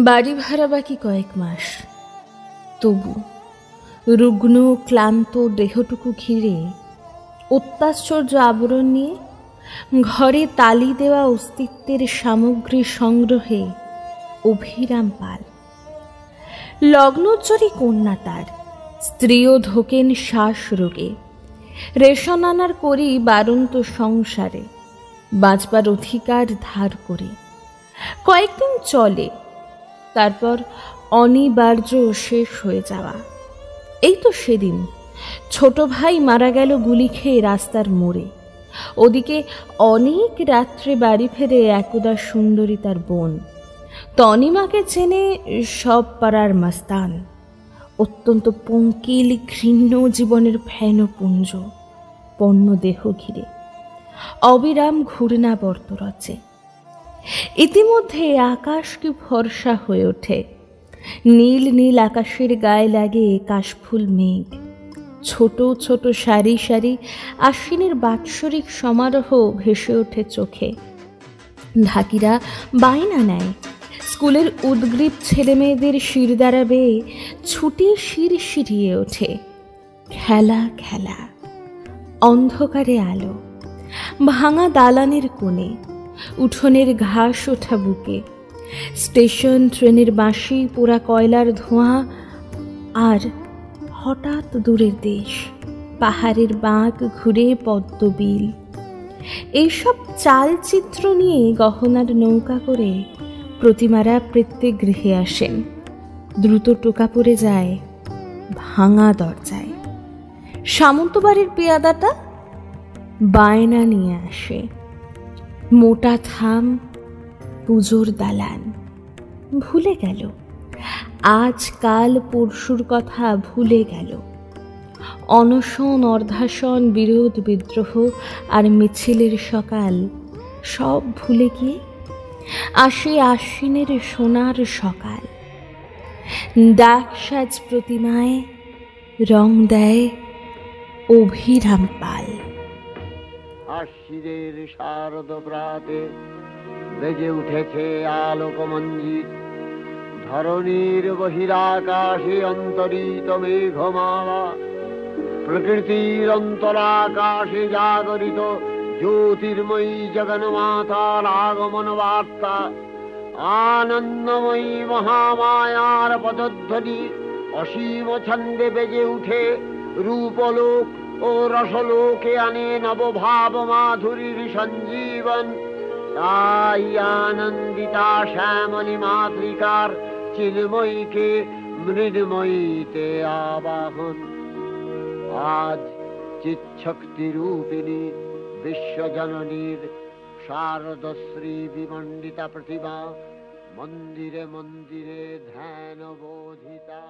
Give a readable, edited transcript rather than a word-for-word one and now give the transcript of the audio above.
বাড়ি ভাড়া বাকি কয়েক মাস। তবু রুগ্ন ক্লান্ত দেহটুকু ঘিরে অত্যাশ্চর্য আবরণ নিয়ে ঘরে তালি দেওয়া অস্তিত্বের সামগ্রী সংগ্রহে অভিরাম পাল। লগ্নোজ্জ্বলী কন্যা তার, স্ত্রীও ধোকেন শ্বাস রোগে। রেশন আনার করি বারন্ত সংসারে, বাঁচবার অধিকার ধার করে। কয়েকদিন চলে, তারপর অনিবার্য শেষ হয়ে যাওয়া। এই তো সেদিন ছোট ভাই মারা গেল গুলি খেয়ে রাস্তার মোড়ে। ওদিকে অনেক রাত্রে বাড়ি ফেরে একদা সুন্দরী তার বোন। তনিমাকে চেনে সব পাড়ার মাস্তান। অত্যন্ত পঙ্কিল ঘৃণ্য জীবনের ফেনপুঞ্জ পণ্য দেহ ঘিরে অবিরাম ঘূর্ণাবর্ত রচে। ইতিমধ্যে আকাশ কি ফর্সা হয়ে ওঠে। নীল নীল আকাশের গায়ে লাগে কাশফুল মেঘ। ছোট ছোট সারি সারি আশ্বিনের বাৎসরিক সমারোহ ভেসে ওঠে চোখে। ঢাকিরা বায়না নেয়, স্কুলের উদ্গ্রীব ছেলেমেয়েদের শিরদাঁড়া বেয়ে ছুটে শির শিরিয়ে ওঠে। খেলা খেলা, অন্ধকারে আলো, ভাঙা দালানের কোণে, উঠোনের ঘাস ওঠা বুকে, স্টেশন ট্রেনের বাঁশি, পোড়া কয়লার ধোঁয়া, আর হঠাৎ দূরের দেশ, পাহাড়ের বাঁক ঘুরে পদ্মবিল। এইসব চালচিত্র নিয়ে গহনার নৌকা করে প্রতিমারা প্রত্যেক গৃহে আসেন। দ্রুত টোকা পড়ে যায় ভাঙা দরজায়। সামন্তবাড়ির পেয়াদাটা বায়না নিয়ে আসে, মোটা থাম, পুজোর দালান। ভুলে গেল আজ কাল পরশুর কথা, ভুলে গেল অনশন অর্ধাসন, বিরোধ বিদ্রোহ আর মিছিলের সকাল। সব ভুলে গিয়ে আসে আশ্বিনের সোনার সকাল। ডাক সাজ প্রতিমায় রং দেয় অভিরাম পাল। আশ্বিনের শারদ প্রাতে বেজে উঠেছে আলোকমঞ্জিত। ধরণীর বহিরাকাশে অন্তরিত মেঘমালা, প্রকৃতির অন্তরাকাশে জাগরিত জ্যোতির্ময়ী জগন্মাতার আগমন বার্তা। আনন্দময়ী মহামায়ার পদধ্বনি অসীম ছন্দে বেজে উঠে রূপলোক ও রসলোকে আনে নবভাব মাধুরীর সঞ্জীবন। তাই আনন্দিতা শ্যামলী মাতৃকার চিন্ময়ীকে মৃন্ময়ীতে আবাহন। আজ চিৎশক্তি রূপিণী বিশ্বজননীর শারদশ্রী বিমণ্ডিতা প্রতিমা মন্দিরে মন্দিরে ধ্যান বোধিতা।